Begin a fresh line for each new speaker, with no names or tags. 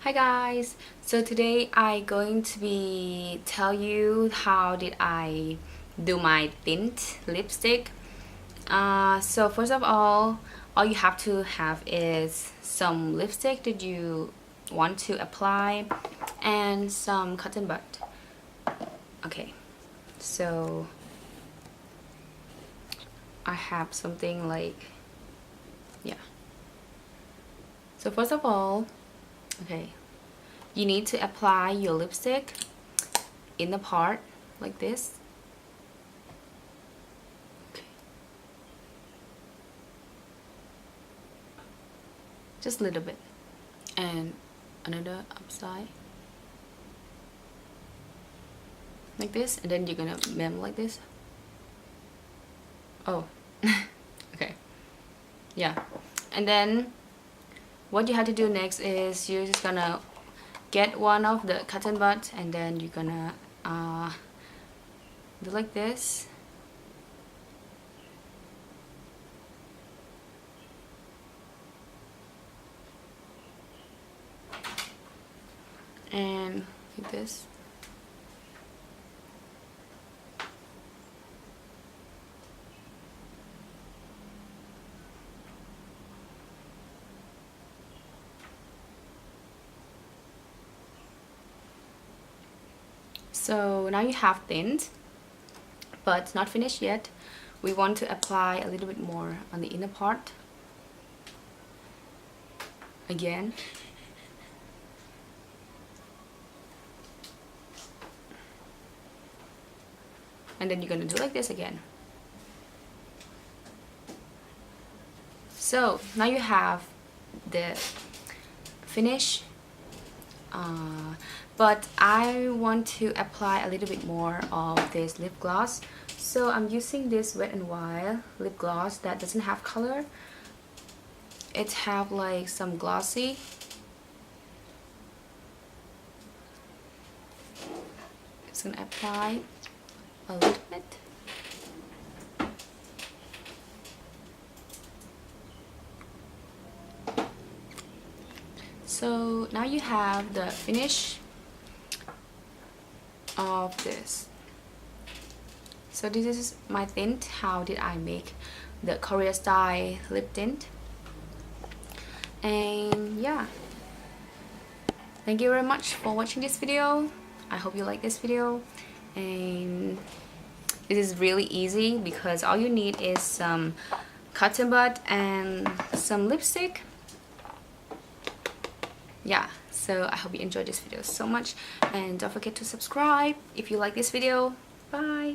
Hi guys, so today I going to be tell you how did I do my tint lipstick. So first of all you have to have is some lipstick that you want to apply and some cotton bud. Okay, so I have something like, yeah. So first of all, okay, you need to apply your lipstick in the part like this. Okay. Just a little bit. And another upside. Like this. And then you're gonna mem like this. Oh. Okay. Yeah. And then what you have to do next is you're just gonna get one of the cotton buds and then you're gonna do like this. And like this. So now you have tint, but not finished yet. We want to apply a little bit more on the inner part. Again. And then you're gonna do like this again. So now you have the finish, but I want to apply a little bit more of this lip gloss. So I'm using this Wet n Wild lip gloss that doesn't have color. It have like some glossy. Just gonna apply a little bit. So now you have the finish of this. So this is my tint. How did I make the Korea style lip tint? And yeah, thank you very much for watching this video. I hope you like this video. And this is really easy because all you need is some cotton bud and some lipstick. Yeah, so I hope you enjoyed this video so much, and don't forget to subscribe if you like this video. Bye.